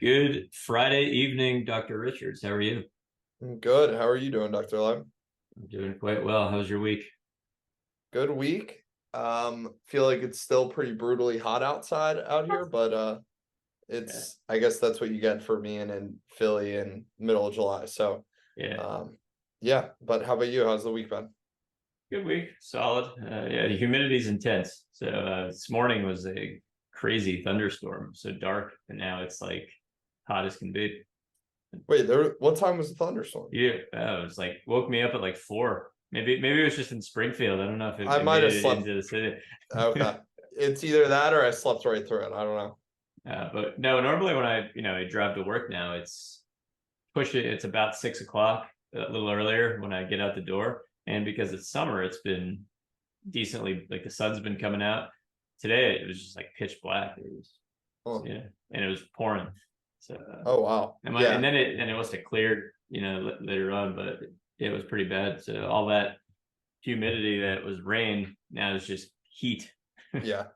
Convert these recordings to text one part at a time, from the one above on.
Good Friday evening, Dr. Richards. How are you? Good. How are you doing, Dr. Leib? I'm doing quite well. How's your week? Good week. Feel like it's still pretty brutally hot outside out here, but Yeah. it's I guess that's what you get for being in Philly in middle of July. So Yeah. um yeah, but how about you? How's the week been? Good week. Solid. Yeah, the humidity's intense. So this morning was a crazy thunderstorm. So dark, and now it's like hot as can be. Wait, what time was the thunderstorm? Yeah, it was like woke me up at like 4. Maybe it was just in Springfield. I don't know if I it might made have it slept. into the city. Okay. It's either that or I slept right through it. I don't know. But no, normally when I drive to work now, it's about 6 o'clock, a little earlier when I get out the door. And because it's summer, it's been decently like the sun's been coming out. Today it was just like pitch black. It was, Huh. yeah, and it was pouring. So Oh wow. and Yeah. then it must have cleared, later on, but it was pretty bad. So all that humidity that was rain now is just heat. Yeah.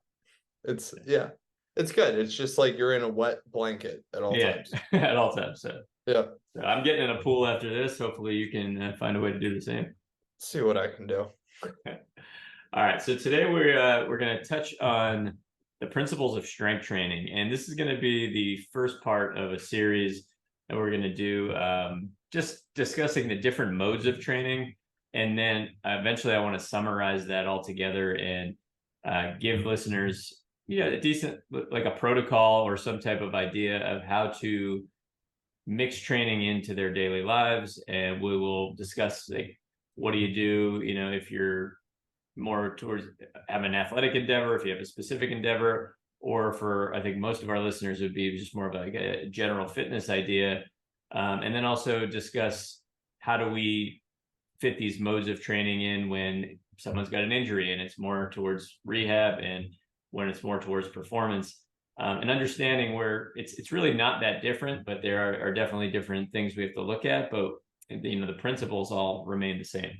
Yeah. It's good. It's just like you're in a wet blanket at all Yeah, times. at all times. Yeah. So I'm getting in a pool after this. Hopefully you can find a way to do the same. See what I can do. All right, so today we're going to touch on the principles of strength training, and this is going to be the first part of a series that we're going to do, just discussing the different modes of training, and then eventually I want to summarize that all together and give listeners, a decent like a protocol or some type of idea of how to mix training into their daily lives, and we will discuss like what do you do, if you're more towards have an athletic endeavor, if you have a specific endeavor, or for I think most of our listeners would be just more of like a general fitness idea, and then also discuss how do we fit these modes of training in when someone's got an injury and it's more towards rehab, and when it's more towards performance, and understanding where it's really not that different, but there are definitely different things we have to look at, but the principles all remain the same.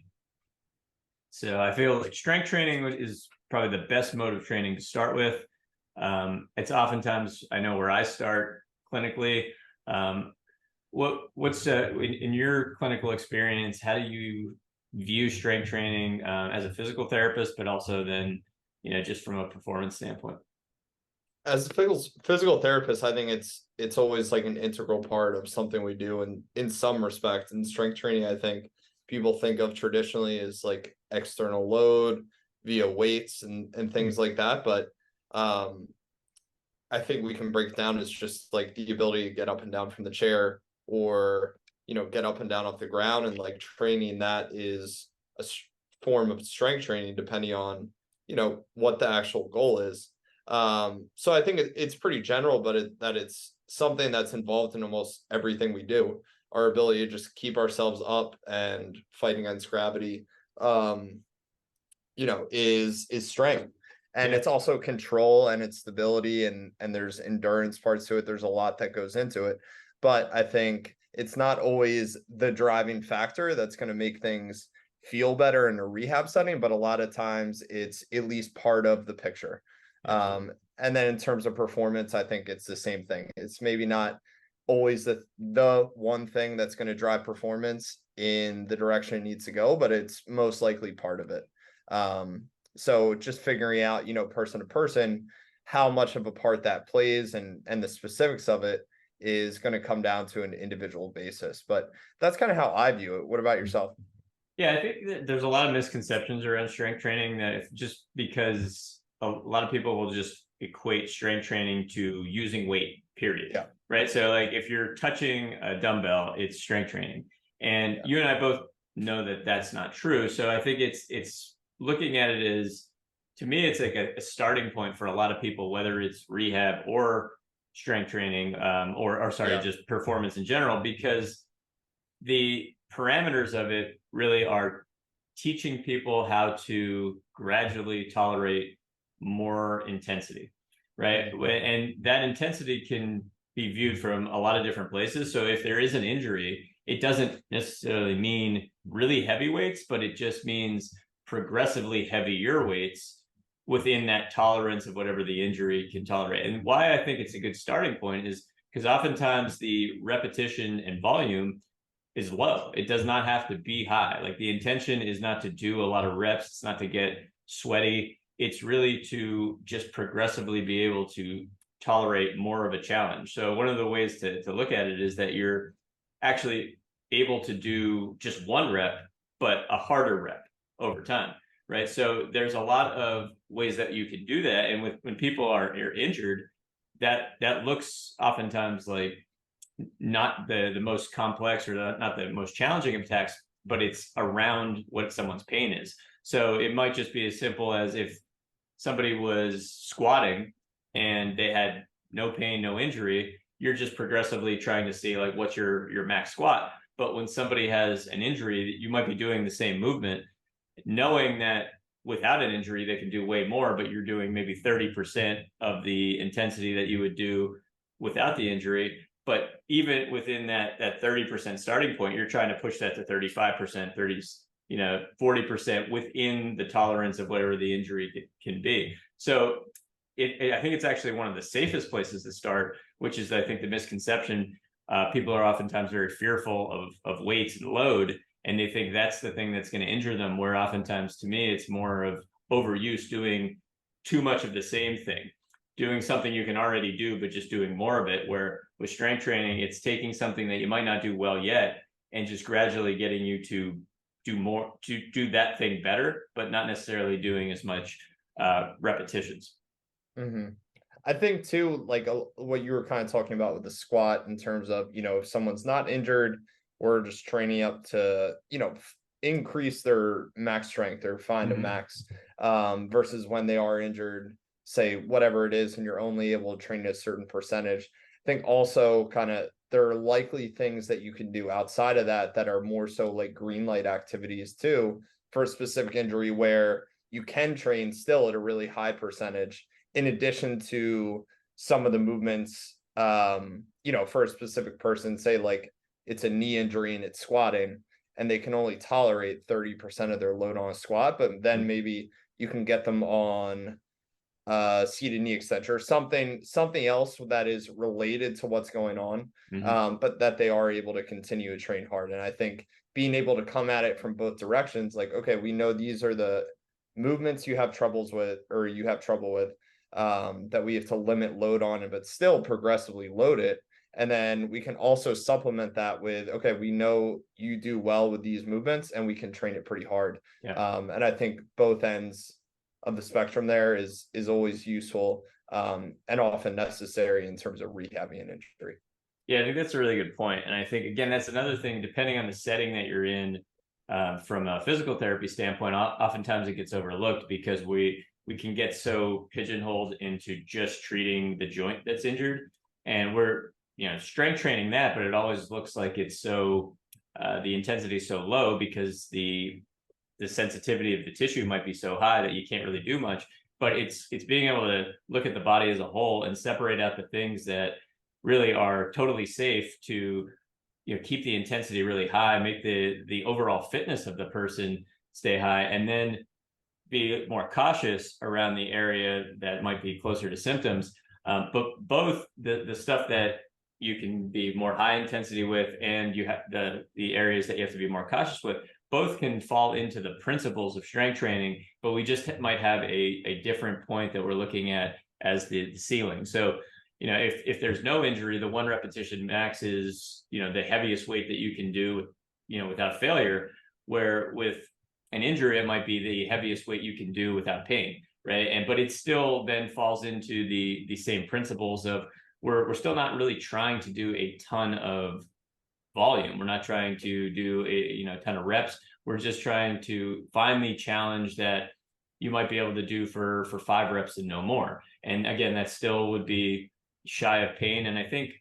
So I feel like strength training is probably the best mode of training to start with. It's oftentimes, I know where I start clinically. What's in your clinical experience? How do you view strength training as a physical therapist, but also then, just from a performance standpoint? As a physical therapist, I think it's always like an integral part of something we do, and in some respect, and strength training, I think people think of traditionally as like external load via weights and things like that. But um, I think we can break down as just like the ability to get up and down from the chair, or get up and down off the ground, and like training that is a form of strength training depending on what the actual goal is. So I think it's pretty general, but that it's something that's involved in almost everything we do. Our ability to just keep ourselves up and fight against gravity, is strength. And Yeah. it's also control, and it's stability, and there's endurance parts to it. There's a lot that goes into it. But I think it's not always the driving factor that's going to make things feel better in a rehab setting, but a lot of times it's at least part of the picture. Absolutely. And then in terms of performance, I think it's the same thing. It's maybe not always the one thing that's going to drive performance in the direction it needs to go, but it's most likely part of it. So just figuring out, person to person, how much of a part that plays, and the specifics of it is going to come down to an individual basis. But that's kind of how I view it. What about yourself? Yeah, I think that there's a lot of misconceptions around strength training, that if just because a lot of people will just equate strength training to using weight, period. Yeah. Right. So like if you're touching a dumbbell, it's strength training. And Yeah. you and I both know that that's not true. So I think it's looking at it as, to me, it's like a starting point for a lot of people, whether it's rehab or strength training, or sorry, Yeah. just performance in general, because the parameters of it really are teaching people how to gradually tolerate more intensity, right? Mhm. And that intensity can be viewed from a lot of different places. So if there is an injury, it doesn't necessarily mean really heavy weights, but it just means progressively heavier weights within that tolerance of whatever the injury can tolerate. And why I think it's a good starting point is because oftentimes the repetition and volume is low. It does not have to be high. Like the intention is not to do a lot of reps. It's not to get sweaty. It's really to just progressively be able to tolerate more of a challenge. So one of the ways to look at it is that you're actually able to do just one rep, but a harder rep over time, right? So there's a lot of ways that you can do that. And when people are injured, that looks oftentimes like not the most complex or not the most challenging of tasks, but it's around what someone's pain is. So it might just be as simple as if somebody was squatting and they had no pain, no injury, you're just progressively trying to see like what's your max squat. But when somebody has an injury, you might be doing the same movement, knowing that without an injury, they can do way more, but you're doing maybe 30% of the intensity that you would do without the injury. But even within that 30% starting point, you're trying to push that to 35%, 40% within the tolerance of whatever the injury can be. So I think it's actually one of the safest places to start, which is, I think, the misconception. People are oftentimes very fearful of weights and load, and they think that's the thing that's going to injure them, where oftentimes, to me, it's more of overuse, doing too much of the same thing, doing something you can already do, but just doing more of it, where with strength training, it's taking something that you might not do well yet and just gradually getting you to do more, to do that thing better, but not necessarily doing as much repetitions. Mm-hmm. I think too, like what you were kind of talking about with the squat in terms of, if someone's not injured, we're just training up to, increase their max strength or find a max, versus when they are injured, say whatever it is, and you're only able to train a certain percentage. I think also kind of there are likely things that you can do outside of that are more so like green light activities too for a specific injury, where you can train still at a really high percentage in addition to some of the movements, for a specific person, say like it's a knee injury and it's squatting and they can only tolerate 30% of their load on a squat, but then maybe you can get them on seated knee extension or something else that is related to what's going on, but that they are able to continue to train hard. And I think being able to come at it from both directions, like, okay, we know these are the movements you have troubles with, or you have trouble with, that we have to limit load on it, but still progressively load it. And then we can also supplement that with, okay, we know you do well with these movements and we can train it pretty hard. Yeah. And I think both ends of the spectrum there is always useful, and often necessary in terms of rehabbing an injury. Yeah, I think that's a really good point. And I think, again, that's another thing, depending on the setting that you're in, from a physical therapy standpoint, oftentimes it gets overlooked because we can get so pigeonholed into just treating the joint that's injured. And we're, strength training that, but it always looks like it's so, the intensity is so low because the sensitivity of the tissue might be so high that you can't really do much. But it's being able to look at the body as a whole and separate out the things that really are totally safe to, keep the intensity really high, make the overall fitness of the person stay high, and then be more cautious around the area that might be closer to symptoms. But both the stuff that you can be more high intensity with, and you have the areas that you have to be more cautious with, both can fall into the principles of strength training, but we just might have a different point that we're looking at as the ceiling. So, if there's no injury, the one repetition max is, the heaviest weight that you can do, without failure, where with an injury, it might be the heaviest weight you can do without pain, right? But it still then falls into the same principles of we're still not really trying to do a ton of volume. We're not trying to do a ton of reps. We're just trying to find the challenge that you might be able to do for 5 reps and no more. And again, that still would be shy of pain. And I think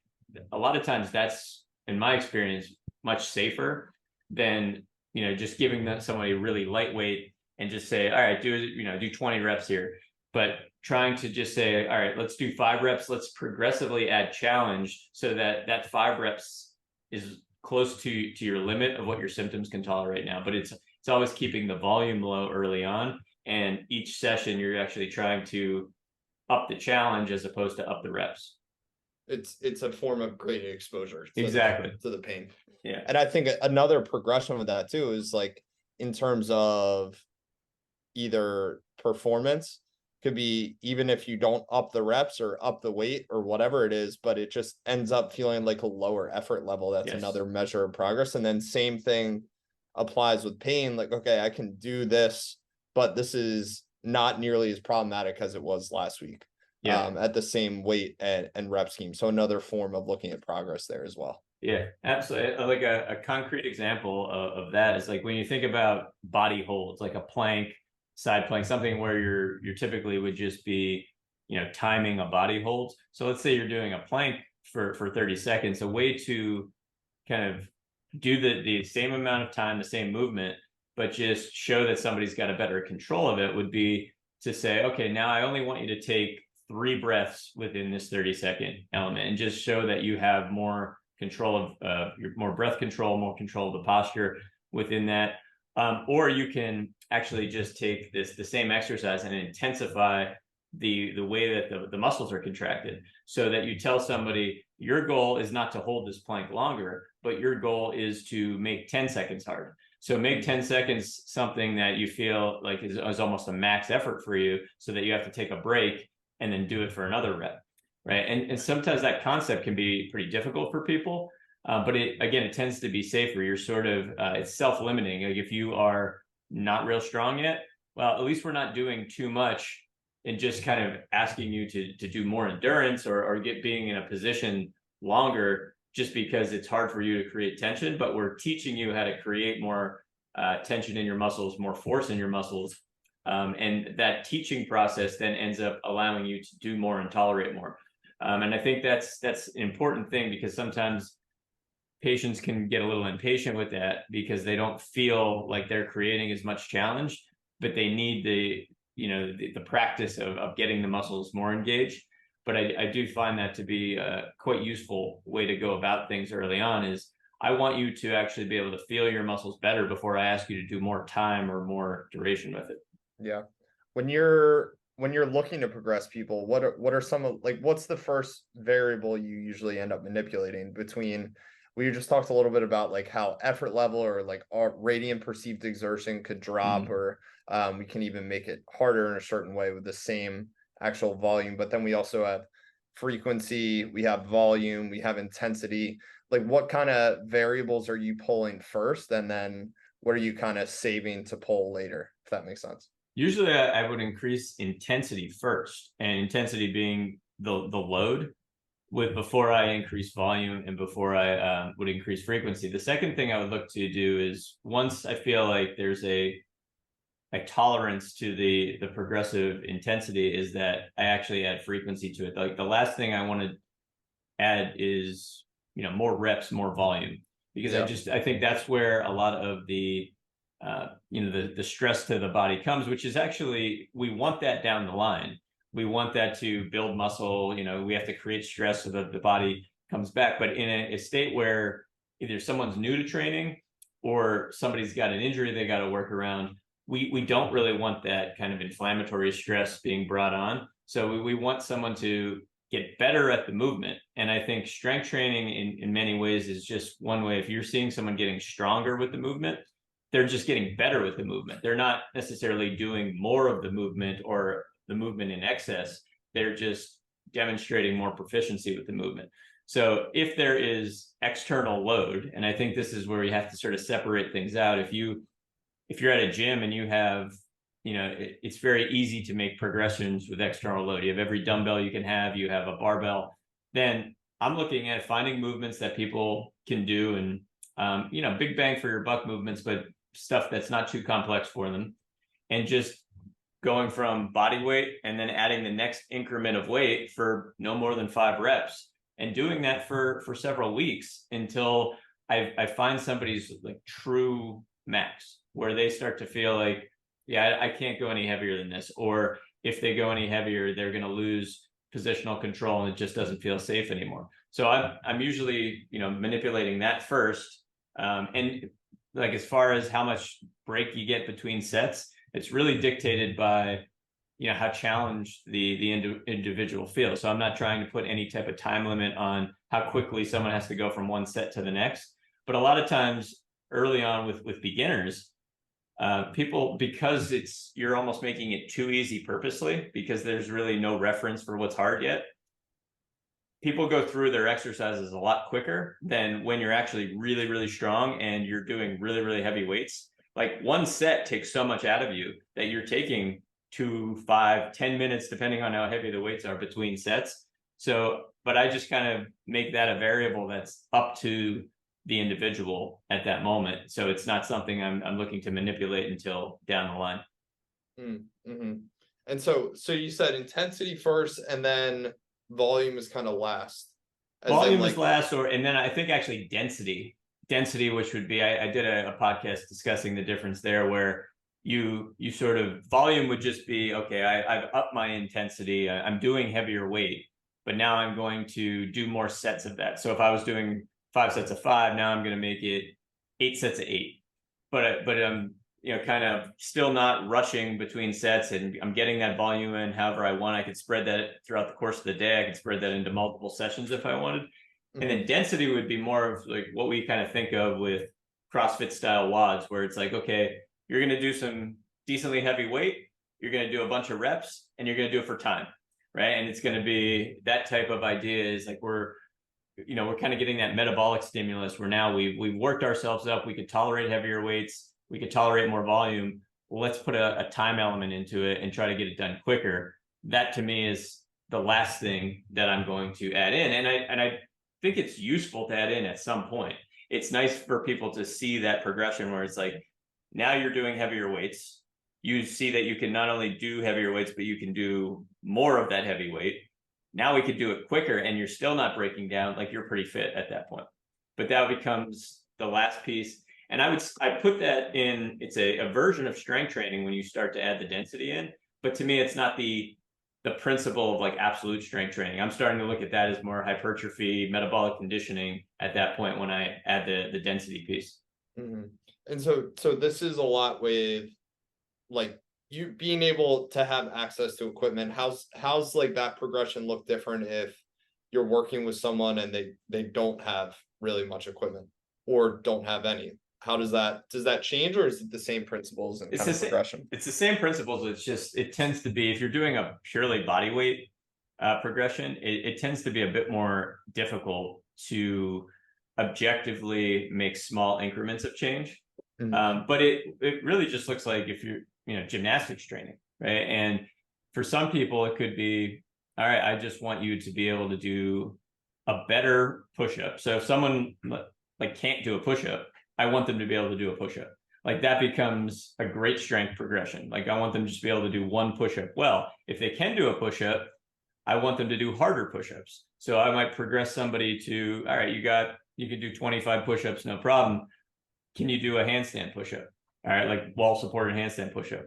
a lot of times that's, in my experience, much safer than, just giving somebody really lightweight and just say, all right, do 20 reps here. But trying to just say, all right, let's do 5 reps. Let's progressively add challenge so that 5 reps is close to your limit of what your symptoms can tolerate now. But it's always keeping the volume low early on. And each session, you're actually trying to up the challenge as opposed to up the reps. It's a form of graded exposure Exactly. to the pain. Yeah. And I think another progression with that too is like in terms of either performance, could be even if you don't up the reps or up the weight or whatever it is, but it just ends up feeling like a lower effort level. That's Yes. another measure of progress. And then same thing applies with pain. Like, okay, I can do this, but this is not nearly as problematic as it was last week. Yeah. At the same weight and rep scheme. So another form of looking at progress there as well. Yeah, absolutely. Like a concrete example of that is like when you think about body holds, like a plank, side plank, something where you're typically would just be, timing a body hold. So let's say you're doing a plank for 30 seconds, a way to kind of do the same amount of time, the same movement, but just show that somebody's got a better control of it would be to say, okay, now I only want you to take 3 breaths within this 30-second element and just show that you have more control of your more breath control, more control of the posture within that. Or you can actually just take the same exercise and intensify the way that the muscles are contracted, so that you tell somebody your goal is not to hold this plank longer, but your goal is to make 10 seconds hard. So make 10 seconds something that you feel like is almost a max effort for you, so that you have to take a break and then do it for another rep, right? And sometimes that concept can be pretty difficult for people, but it tends to be safer. You're sort of it's self-limiting. Like if you are not real strong yet, well, at least we're not doing too much and just kind of asking you to do more endurance or being in a position longer just because it's hard for you to create tension, but we're teaching you how to create more tension in your muscles, more force in your muscles. And that teaching process then ends up allowing you to do more and tolerate more. And I think that's an important thing, because sometimes patients can get a little impatient with that because they don't feel like they're creating as much challenge, but they need the practice of getting the muscles more engaged. But I do find that to be a quite useful way to go about things early on. Is I want you to actually be able to feel your muscles better before I ask you to do more time or more duration with it. Yeah. When you're looking to progress people, what are some of like what's the first variable you usually end up manipulating between we just talked a little bit about like how effort level or like our radiant perceived exertion could drop or we can even make it harder in a certain way with the same actual volume, but then we also have frequency, we have volume, we have intensity. Like what kind of variables are you pulling first and then what are you kind of saving to pull later, if that makes sense? Usually I would increase intensity first, and intensity being the load, with before I increase volume and before I would increase frequency. The second thing I would look to do is, once I feel like there's a tolerance to the progressive intensity, is that I actually add frequency to it. Like the last thing I want to add is more reps, more volume, because I think that's where a lot of the the stress to the body comes, which is actually, we want that down the line. We want that to build muscle. We have to create stress so that the body comes back. But in a state where either someone's new to training or somebody's got an injury they got to work around, we don't really want that kind of inflammatory stress being brought on. So we want someone to get better at the movement. And I think strength training in many ways is just one way. If you're seeing someone getting stronger with the movement, they're just getting better with the movement. They're not necessarily doing more of the movement or the movement in excess. They're just demonstrating more proficiency with the movement. So if there is external load, and I think this is where we have to sort of separate things out. If you're at a gym and you have, it's very easy to make progressions with external load. You have every dumbbell you can have, you have a barbell. Then I'm looking at finding movements that people can do, and big bang for your buck movements, but stuff that's not too complex for them, and just going from body weight and then adding the next increment of weight for no more than 5 reps, and doing that for several weeks until I find somebody's like true max, where they start to feel like, yeah, I can't go any heavier than this, or if they go any heavier, they're going to lose positional control and it just doesn't feel safe anymore. So I'm usually manipulating that first, and like as far as how much break you get between sets, it's really dictated by how challenged the individual feels. So I'm not trying to put any type of time limit on how quickly someone has to go from one set to the next. But a lot of times early on with beginners, people, because you're almost making it too easy purposely, because there's really no reference for what's hard yet. People go through their exercises a lot quicker than when you're actually really, really strong and you're doing really, really heavy weights. Like one set takes so much out of you that you're taking 2, 5, 10 minutes, depending on how heavy the weights are between sets. So, but I just kind of make that a variable that's up to the individual at that moment. So it's not something I'm looking to manipulate until down the line. Mm-hmm. And so you said intensity first, and then volume is kind of last. Volume is last, and then I think actually density, which would be, I did a podcast discussing the difference there, where you sort of, volume would just be, okay, I've upped my intensity, I'm doing heavier weight, but now I'm going to do more sets of that. So if I was doing 5 sets of 5, now I'm going to make it 8 sets of 8. But I'm kind of still not rushing between sets, and I'm getting that volume in however I want. I could spread that throughout the course of the day. I could spread that into multiple sessions if I wanted. Mm-hmm. And then density would be more of like what we kind of think of with CrossFit style WODs, where it's like, okay, you're going to do some decently heavy weight, you're going to do a bunch of reps, and you're going to do it for time, right? And it's going to be that type of idea, is like we're kind of getting that metabolic stimulus where now we've worked ourselves up. We could tolerate heavier weights. We could tolerate more volume. Well, let's put a time element into it and try to get it done quicker. That to me is the last thing that I'm going to add in. And I think it's useful to add in at some point. It's nice for people to see that progression where it's like, now you're doing heavier weights. You see that you can not only do heavier weights, but you can do more of that heavy weight. Now we could do it quicker, and you're still not breaking down, like you're pretty fit at that point. But that becomes the last piece. And I put that in, it's a version of strength training when you start to add the density in. But to me, it's not the principle of like absolute strength training. I'm starting to look at that as more hypertrophy, metabolic conditioning at that point when I add the density piece. Mm-hmm. And so this is a lot with like you being able to have access to equipment. How's like that progression look different if you're working with someone and they don't have really much equipment or don't have any? How does that change, or is it the same principles and kind of progression? It's the same principles. It's just, it tends to be, if you're doing a purely body weight progression, it tends to be a bit more difficult to objectively make small increments of change. Mm-hmm. But it really just looks like if you're, gymnastics training, right? And for some people, it could be, all right, I just want you to be able to do a better push-up. So if someone like can't do a push-up, I want them to be able to do a push-up. Like that becomes a great strength progression. Like I want them to just be able to do one push-up well. If they can do a push-up, I want them to do harder push-ups. So I might progress somebody to, all right, you can do 25 push-ups, no problem. Can you do a handstand push-up? All right, like wall supported handstand push-up.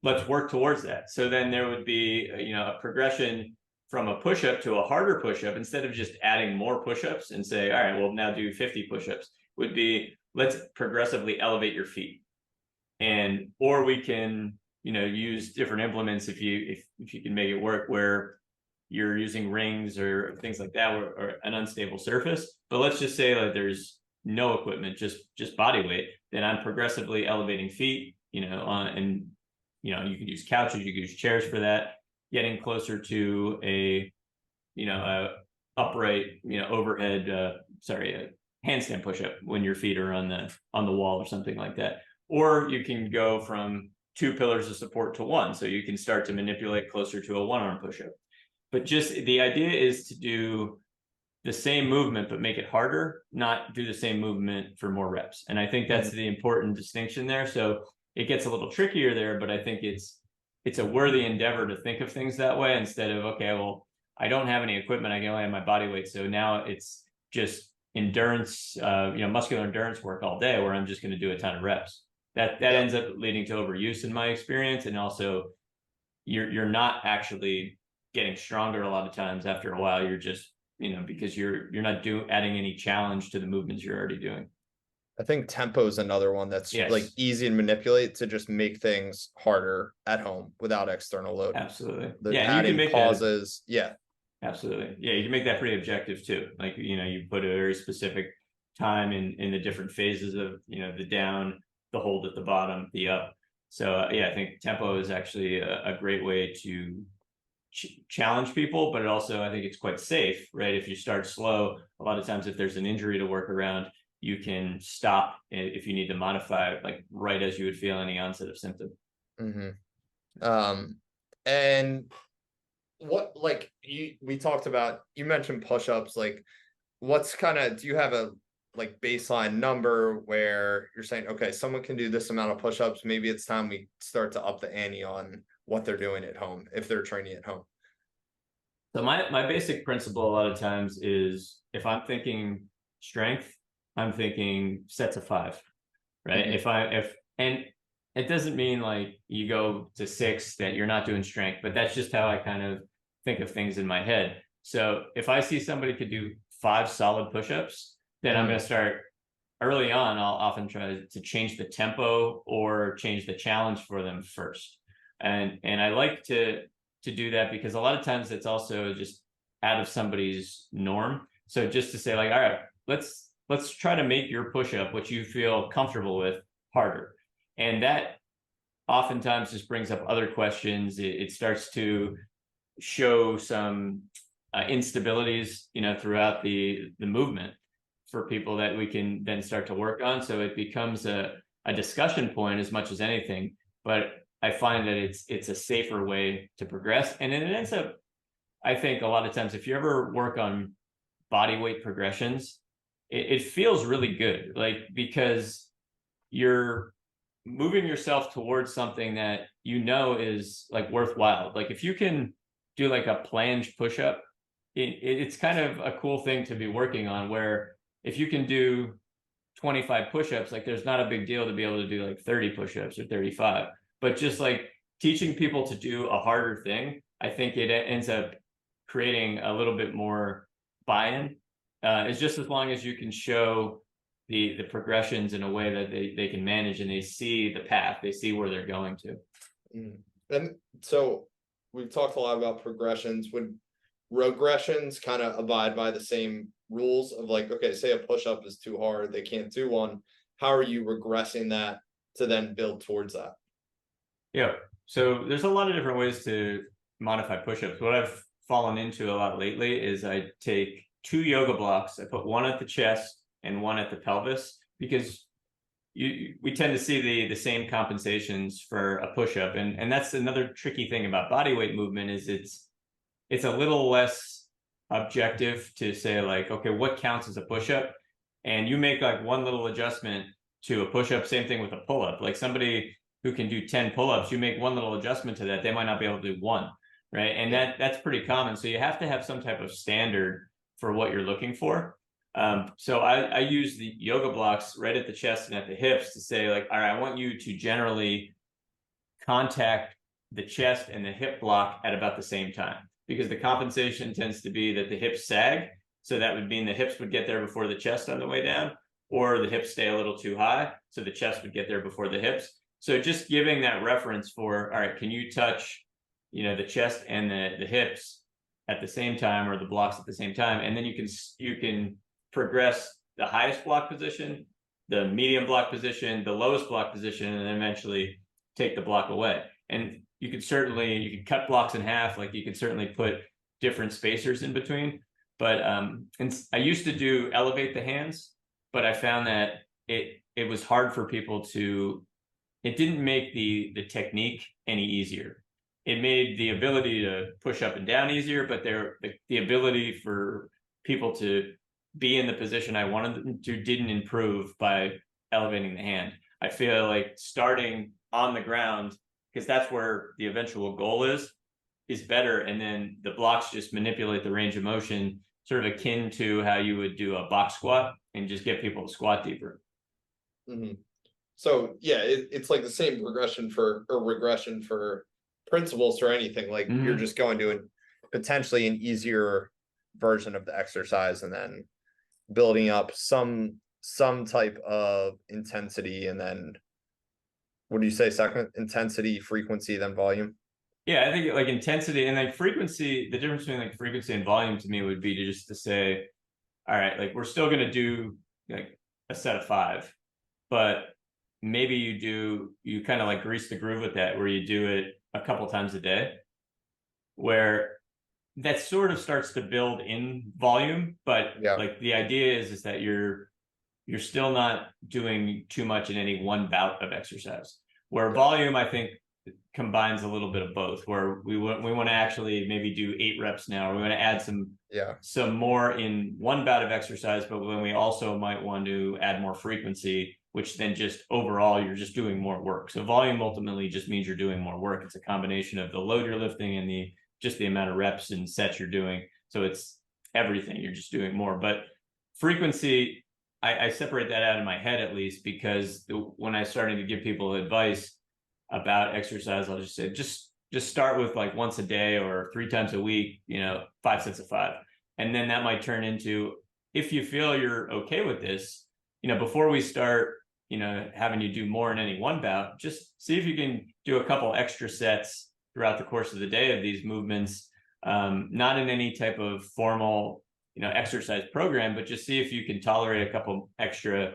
Let's work towards that. So then there would be, a progression from a push-up to a harder push-up. Instead of just adding more push-ups and say, all right, we'll now do 50 push-ups, would be, let's progressively elevate your feet. And, or we can, use different implements if you can make it work, where you're using rings or things like that, or an unstable surface. But let's just say like there's no equipment, just body weight, then I'm progressively elevating feet, and you can use couches, you can use chairs for that, getting closer to a upright, overhead, a handstand push-up when your feet are on the wall or something like that. Or you can go from 2 pillars of support to 1, so you can start to manipulate closer to a 1-arm push-up. But just the idea is to do the same movement but make it harder, not do the same movement for more reps. And I think that's the important distinction there. So it gets a little trickier there, but I think it's a worthy endeavor to think of things that way, instead of, okay, well, I don't have any equipment, I can only have my body weight, so now it's just endurance, muscular endurance work all day, where I'm just going to do a ton of reps. That ends up leading to overuse in my experience, and also you're not actually getting stronger a lot of times. After a while, you're just, because you're not adding any challenge to the movements you're already doing. I think tempo is another one that's like Yes, easy to manipulate to just make things harder at home without external load. absolutely. The Yeah, and you can adding make that pauses, yeah. absolutely. Yeah, you can make that pretty objective too. Like, you put a very specific time in the different phases of, the down, the hold at the bottom, the up. So yeah, I think tempo is actually a great way to challenge people, but it also, I think it's quite safe, right? If you start slow, a lot of times if there's an injury to work around, you can stop if you need to modify, like right as you would feel any onset of symptom. Hmm. And what, like, we talked about, you mentioned push-ups, like what's kind of, do you have a like baseline number where you're saying, okay, someone can do this amount of push-ups, maybe it's time we start to up the ante on what they're doing at home if they're training at home? So my basic principle a lot of times is if I'm thinking strength, I'm thinking sets of five, right? Hmm. If and it doesn't mean like you go to six that you're not doing strength, but that's just how I kind of think of things in my head. So if I see somebody could do five solid push-ups, then I'm going Hmm. to start early on. I'll often try to change the tempo or change the challenge for them first. And I like to do that because a lot of times it's also just out of somebody's norm. So just to say like, all right, let's try to make your push-up, what you feel comfortable with, harder. And that oftentimes just brings up other questions. It starts to show some instabilities, throughout the movement for people that we can then start to work on. So it becomes a discussion point as much as anything. But I find that it's a safer way to progress, and then it ends up. I think a lot of times, if you ever work on body weight progressions, it feels really good, like because you're moving yourself towards something that is like worthwhile. Like if you can do like a plunge push up, it's kind of a cool thing to be working on. Where if you can do 25 push-ups, like there's not a big deal to be able to do like 30 push-ups or 35. But just like teaching people to do a harder thing, I think it ends up creating a little bit more buy-in. It's just as long as you can show the progressions in a way that they can manage and they see the path, they see where they're going to. Mm. And so we've talked a lot about progressions. Would regressions kind of abide by the same rules of like, okay, say a push-up is too hard, they can't do one. How are you regressing that to then build towards that? Yeah. So there's a lot of different ways to modify push-ups. What I've fallen into a lot lately is I take two yoga blocks, I put one at the chest and one at the pelvis, because we tend to see the same compensations for a push-up. And that's another tricky thing about body weight movement is it's a little less objective to say like, okay, what counts as a push-up? And you make like one little adjustment to a push-up, same thing with a pull-up. Like somebody who can do 10 pull-ups, you make one little adjustment to that, they might not be able to do one, right? And Yeah. that's pretty common. So you have to have some type of standard for what you're looking for. So I use the yoga blocks right at the chest and at the hips to say like, all right, I want you to generally contact the chest and the hip block at about the same time, because the compensation tends to be that the hips sag. So that would mean the hips would get there before the chest on the way down, or the hips stay a little too high. So the chest would get there before the hips. So just giving that reference for, all right, can you touch, the chest and the hips at the same time, or the blocks at the same time? And then you can progress the highest block position, the medium block position, the lowest block position, and then eventually take the block away. And you could cut blocks in half. Like you could certainly put different spacers in between. But and I used to do elevate the hands, but I found that it was hard for people to. It didn't make the technique any easier. It made the ability to push up and down easier, but the ability for people to be in the position I wanted them to didn't improve by elevating the hand. I feel like starting on the ground, because that's where the eventual goal is better. And then the blocks just manipulate the range of motion, sort of akin to how you would do a box squat and just get people to squat deeper. Hmm. So yeah, it's like the same progression for or regression for principles or anything. Like you're Mm-hmm. just going to potentially an easier version of the exercise and then building up some type of intensity, and then what do you say second? Intensity, frequency, then volume? Yeah, I think like intensity and like frequency, the difference between like frequency and volume to me would be to just to say, all right, like we're still gonna do like a set of 5, but maybe you kind of like grease the groove with that where you do it a couple times a day, where that sort of starts to build in volume, but Yeah. like the idea is that you're still not doing too much in any one bout of exercise. Where volume, I think, combines a little bit of both. Where we want to actually maybe do 8 reps now, or we want to add Yeah. some more in one bout of exercise, but then we also might want to add more frequency, which then just overall you're just doing more work. So volume ultimately just means you're doing more work. It's a combination of the load you're lifting and the just the amount of reps and sets you're doing. So it's everything. You're just doing more. But frequency, I separate that out in my head at least, because when I started to give people advice about exercise, I'll just say just start with like once a day or 3 times a week, 5 sets of 5. And then that might turn into, if you feel you're okay with this, before we start, having you do more in any one bout, just see if you can do a couple extra sets throughout the course of the day of these movements, not in any type of formal, exercise program, but just see if you can tolerate a couple extra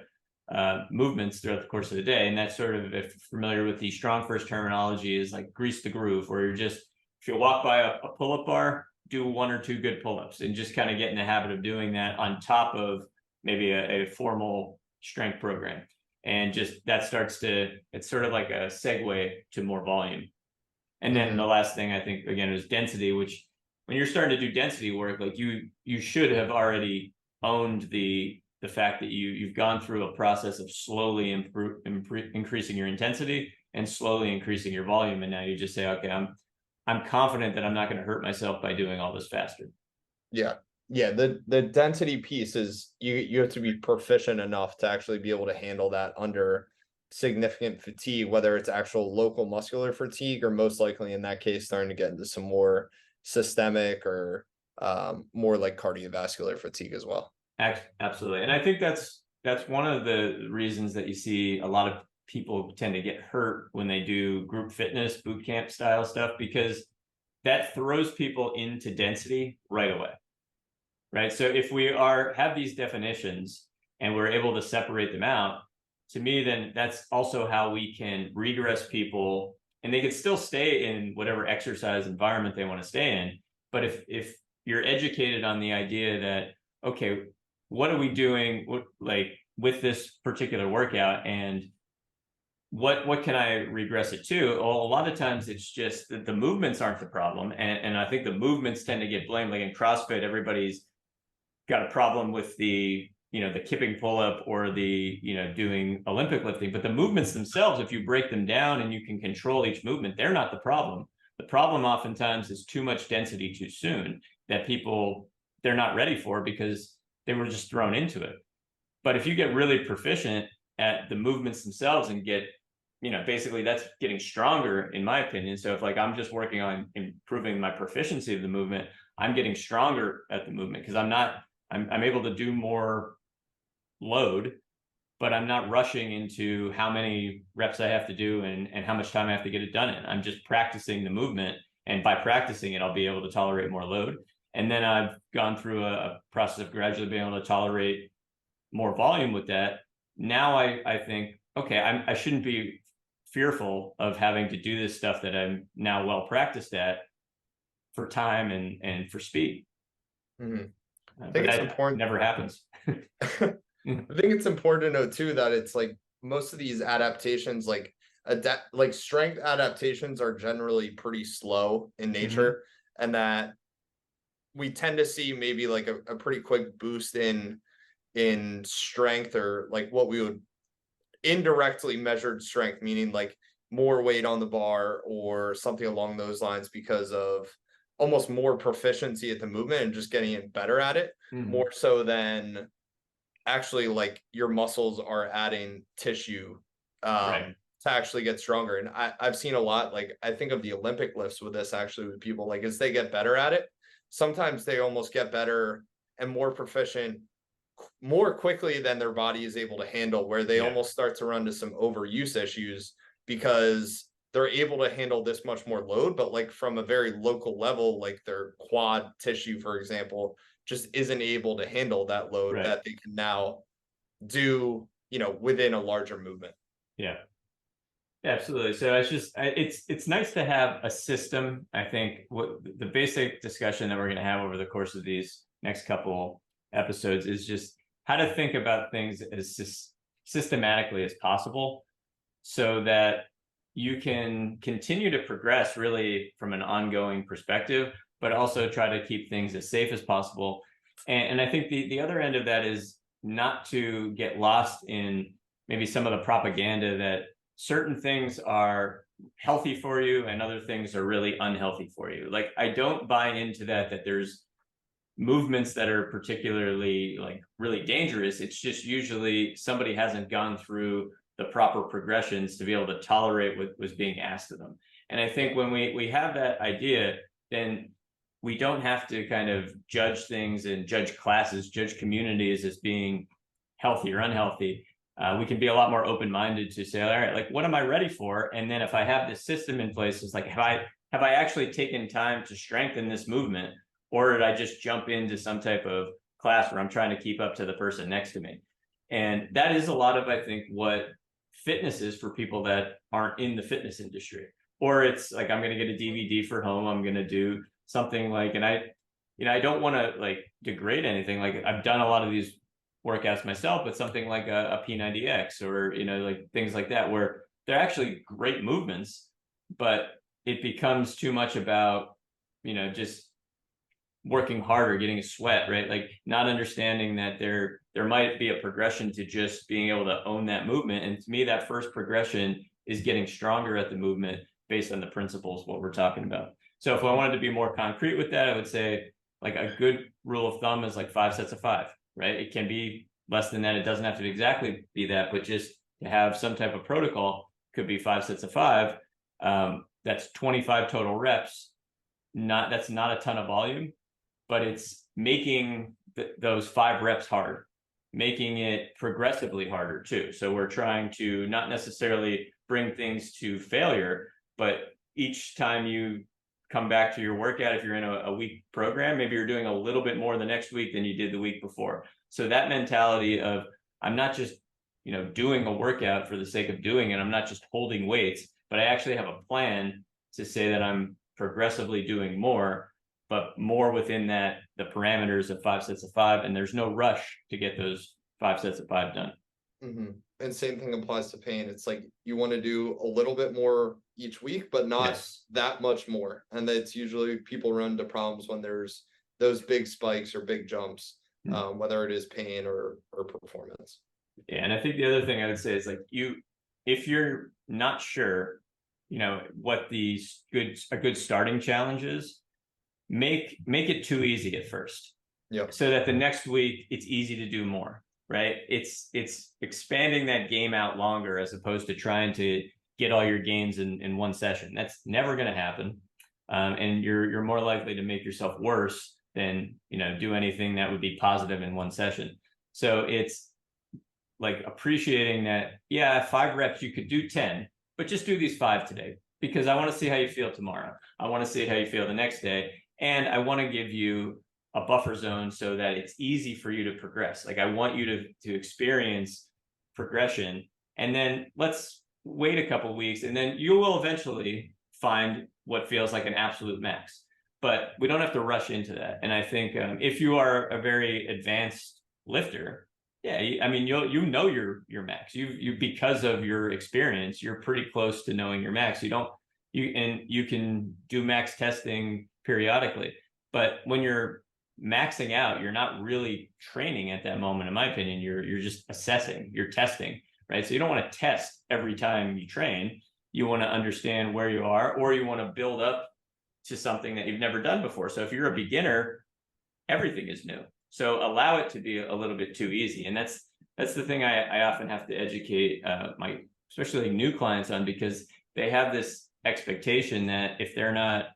movements throughout the course of the day. And that's sort of, if you're familiar with the strong first terminology, is like grease the groove, where you're just, if you walk by a pull-up bar, do 1 or 2 good pull-ups and just kind of get in the habit of doing that on top of maybe a formal strength program. And just that starts to, it's sort of like a segue to more volume. And then the last thing I think again is density, which when you're starting to do density work, like you should have already owned the fact that you've gone through a process of slowly increasing your intensity and slowly increasing your volume, and now you just say, okay, I'm confident that I'm not going to hurt myself by doing all this faster. Yeah. Yeah, the density piece is you have to be proficient enough to actually be able to handle that under significant fatigue, whether it's actual local muscular fatigue or most likely in that case starting to get into some more systemic or more like cardiovascular fatigue as well. Absolutely. And I think that's one of the reasons that you see a lot of people tend to get hurt when they do group fitness, boot camp style stuff, because that throws people into density right away. Right. So if we have these definitions and we're able to separate them out, to me, then that's also how we can regress people, and they can still stay in whatever exercise environment they want to stay in. But if you're educated on the idea that, okay, what are we doing with this particular workout, and what can I regress it to? Well, a lot of times it's just that the movements aren't the problem. And I think the movements tend to get blamed. Like in CrossFit, everybody's got a problem with the kipping pull-up or the doing Olympic lifting, but the movements themselves, if you break them down and you can control each movement, they're not the problem. The problem oftentimes is too much density too soon that they're not ready for because they were just thrown into it. But if you get really proficient at the movements themselves and get, basically that's getting stronger, in my opinion. So if I'm just working on improving my proficiency of the movement, I'm getting stronger at the movement because I'm able to do more load, but I'm not rushing into how many reps I have to do and how much time I have to get it done in. I'm just practicing the movement. And by practicing it, I'll be able to tolerate more load. And then I've gone through a process of gradually being able to tolerate more volume with that. Now I think, okay, I shouldn't be fearful of having to do this stuff that I'm now well practiced at for time and for speed. Mm-hmm. I But think it's that important. never happens. I think it's important to note too that it's like most of these adaptations, like strength adaptations, are generally pretty slow in nature, and that we tend to see maybe like a pretty quick boost in strength, or like what we would indirectly measured strength, meaning like more weight on the bar or something along those lines, because of almost more proficiency at the movement and just getting it better at it, more so than actually like your muscles are adding tissue Right. to actually get stronger. And I've seen a lot, like I think of the Olympic lifts with this actually, with people, like as they get better at it, sometimes they almost get better and more proficient more quickly than their body is able to handle, where they almost start to run to some overuse issues because they're able to handle this much more load, but like from a very local level, like their quad tissue, for example, just isn't able to handle that load Right. that they can now do, within a larger movement. Yeah. Absolutely. So it's nice to have a system. I think what the basic discussion that we're going to have over the course of these next couple episodes is just how to think about things as systematically as possible, so that you can continue to progress really from an ongoing perspective, but also try to keep things as safe as possible. And I think the other end of that is not to get lost in maybe some of the propaganda that certain things are healthy for you and other things are really unhealthy for you. Like, I don't buy into that there's movements that are particularly like really dangerous. It's just usually somebody hasn't gone through the proper progressions to be able to tolerate what was being asked of them. And I think when we have that idea, then we don't have to kind of judge things and judge classes, judge communities as being healthy or unhealthy. We can be a lot more open-minded to say, all right, like, what am I ready for? And then if I have this system in place, it's like, have I actually taken time to strengthen this movement, or did I just jump into some type of class where I'm trying to keep up to the person next to me? And that is a lot of, I think, what fitness is for people that aren't in the fitness industry. Or it's like, I'm going to get a DVD for home. I'm going to do something like, and I don't want to like degrade anything. Like, I've done a lot of these workouts myself, but something like a P90X or, like things like that, where they're actually great movements, but it becomes too much about, just working harder, getting a sweat, right? Like, not understanding that there might be a progression to just being able to own that movement. And to me, that first progression is getting stronger at the movement based on the principles, what we're talking about. So if I wanted to be more concrete with that, I would say like a good rule of thumb is like 5 sets of 5, right? It can be less than that. It doesn't have to exactly be that, but just to have some type of protocol could be 5 sets of 5. That's 25 total reps. That's not a ton of volume, but it's making those 5 reps hard, making it progressively harder too. So we're trying to not necessarily bring things to failure, but each time you come back to your workout, if you're in a week program, maybe you're doing a little bit more the next week than you did the week before. So that mentality of, I'm not just, doing a workout for the sake of doing it. I'm not just holding weights, but I actually have a plan to say that I'm progressively doing more, but more within the parameters of 5 sets of 5. And there's no rush to get those 5 sets of 5 done. Mm-hmm. And same thing applies to pain. It's like you want to do a little bit more each week, but not that much more. And that's usually people run into problems when there's those big spikes or big jumps, whether it is pain or performance. Yeah, and I think the other thing I would say is like, if you're not sure, what a good starting challenge is, make it too easy at first. Yeah. So that the next week it's easy to do more, right? It's expanding that game out longer as opposed to trying to get all your gains in one session. That's never going to happen. And you're more likely to make yourself worse than, do anything that would be positive in one session. So it's like appreciating that, 5 reps, you could do 10, but just do these 5 today, because I want to see how you feel tomorrow. I want to see how you feel the next day. And I want to give you a buffer zone so that it's easy for you to progress. Like, I want you to experience progression, and then let's wait a couple of weeks, and then you will eventually find what feels like an absolute max. But we don't have to rush into that. And I think if you are a very advanced lifter, you'll know your max. You because of your experience, you're pretty close to knowing your max. You can do max testing periodically, but when you're maxing out, you're not really training at that moment. In my opinion, you're just assessing, you're testing, right? So you don't want to test every time you train. You want to understand where you are, or you want to build up to something that you've never done before. So if you're a beginner, everything is new. So allow it to be a little bit too easy. And that's the thing I often have to educate my especially new clients on, because they have this expectation that if they're not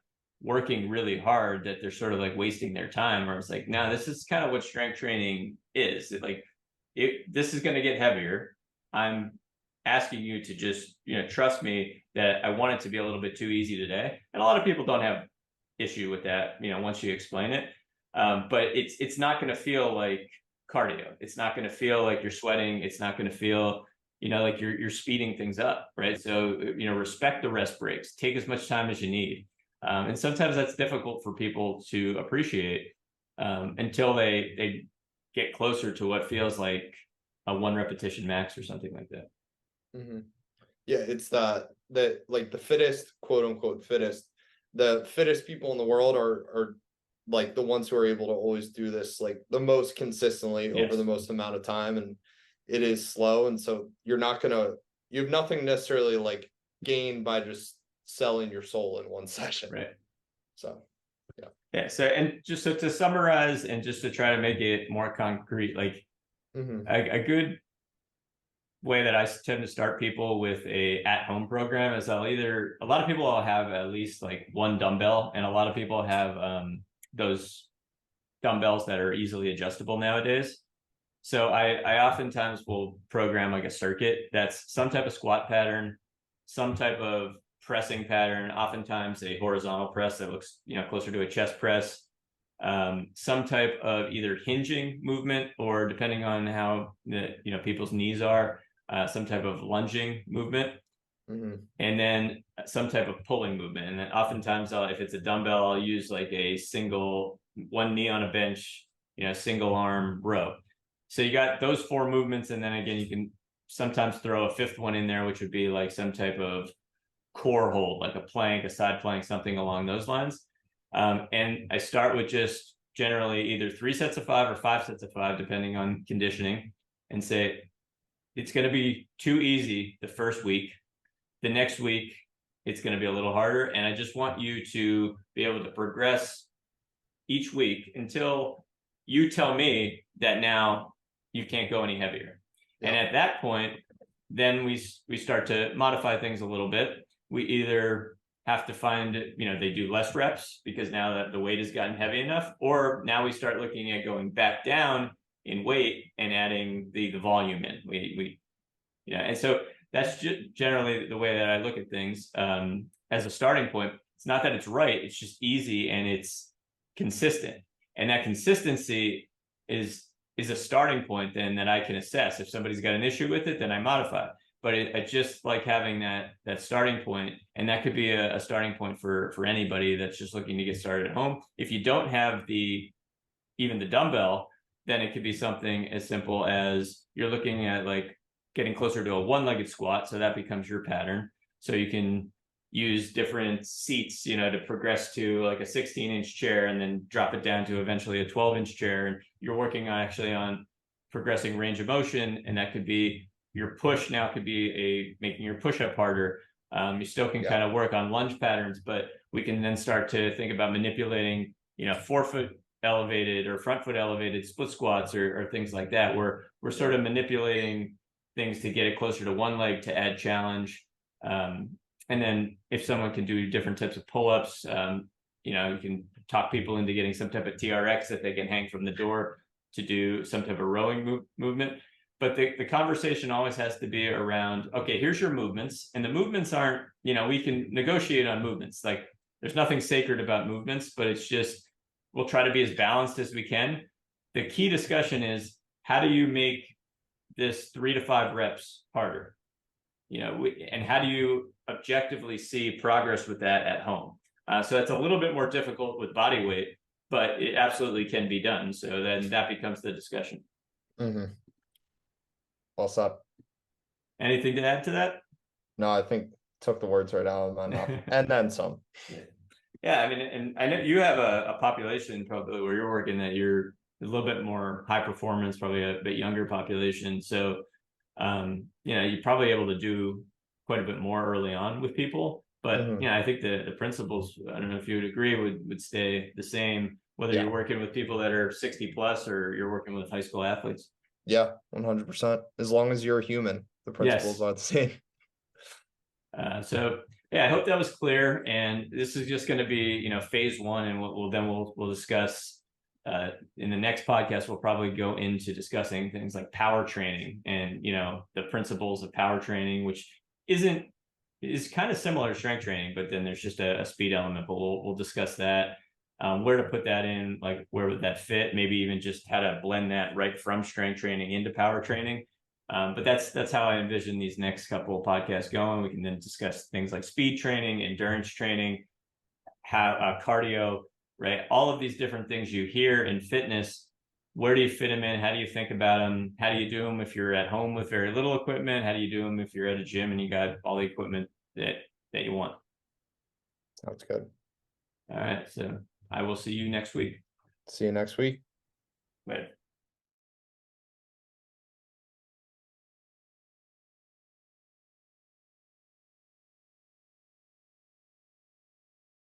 working really hard that they're sort of like wasting their time, or it's like, no, this is kind of what strength training is. This is going to get heavier. I'm asking you to just, trust me that I want it to be a little bit too easy today. And a lot of people don't have issue with that, once you explain it. But it's not going to feel like cardio. It's not going to feel like you're sweating. It's not going to feel, like you're speeding things up, right? So, respect the rest breaks. Take as much time as you need. And sometimes that's difficult for people to appreciate until they get closer to what feels like a 1 repetition max or something like that. Mm-hmm. Yeah, it's that like the fittest, quote unquote fittest, the fittest people in the world are like the ones who are able to always do this like the most consistently over the most amount of time, and it is slow, and so you have nothing necessarily like gained by just selling your soul in one session, right? So yeah, so and just so to summarize and just to try to make it more concrete, like a good way that I tend to start people with a at-home program is a lot of people will have at least like 1 dumbbell, and a lot of people have those dumbbells that are easily adjustable nowadays. So I oftentimes will program like a circuit that's some type of squat pattern, some type of pressing pattern, oftentimes a horizontal press that looks, closer to a chest press, some type of either hinging movement, or depending on how people's knees are, some type of lunging movement, and then some type of pulling movement. And then oftentimes if it's a dumbbell, I'll use like a single 1 knee on a bench, single arm row. So you got those 4 movements, and then again you can sometimes throw a 5th one in there, which would be like some type of core hold, like a plank, a side plank, something along those lines. And I start with just generally either 3 sets of 5 or 5 sets of 5, depending on conditioning, and say it's going to be too easy the first week. The next week, it's going to be a little harder. And I just want you to be able to progress each week until you tell me that now you can't go any heavier. Yeah. And at that point, then we start to modify things a little bit. We either have to find, they do less reps because now that the weight has gotten heavy enough, or now we start looking at going back down in weight and adding the volume in. And so that's generally the way that I look at things as a starting point. It's not that it's right, it's just easy and it's consistent. And that consistency is a starting point then that I can assess. If somebody's got an issue with it, then I modify. But I just like having that starting point, and that could be a starting point for anybody that's just looking to get started at home. If you don't have even the dumbbell, then it could be something as simple as you're looking at like getting closer to a 1-legged squat. So that becomes your pattern. So you can use different seats, to progress to like a 16-inch chair and then drop it down to eventually a 12-inch chair. And you're working on progressing range of motion. And that could be your push now could be making your push-up harder. You still can kind of work on lunge patterns, but we can then start to think about manipulating, forefoot elevated or front foot elevated split squats or things like that, where we're sort of manipulating things to get it closer to 1 leg to add challenge. And then if someone can do different types of pull-ups, you can talk people into getting some type of TRX that they can hang from the door to do some type of rowing movement. But the conversation always has to be around, okay, here's your movements. And the movements aren't, we can negotiate on movements. Like there's nothing sacred about movements, but it's just, we'll try to be as balanced as we can. The key discussion is, how do you make this 3 to 5 reps harder? And how do you objectively see progress with that at home? So that's a little bit more difficult with body weight, but it absolutely can be done. So then that becomes the discussion. Well said. Anything to add to that? No, I think took the words right out of my mouth and then some. Yeah, I mean, and I know you have a population probably where you're working that you're a little bit more high performance, probably a bit younger population. So, you're probably able to do quite a bit more early on with people. But, I think the principles, I don't know if you would agree, would stay the same, whether you're working with people that are 60 plus or you're working with high school athletes. Yeah, 100%. As long as you're a human, the principles are the same. So Yeah, I hope that was clear. And this is just going to be, you know, phase one, and we'll discuss in the next podcast. We'll probably go into discussing things like power training and, you know, the principles of power training, which is kind of similar to strength training, but then there's just a speed element. But we'll discuss that, where to put that in, like where would that fit, maybe even just how to blend that right from strength training into power training. But that's how I envision these next couple of podcasts going. We can then discuss things like speed training, endurance training, how cardio, right? All of these different things you hear in fitness. Where do you fit them in? How do you think about them? How do you do them if you're at home with very little equipment? How do you do them if you're at a gym and you got all the equipment that you want? Sounds good. All right, so I will see you next week. See you next week. Later.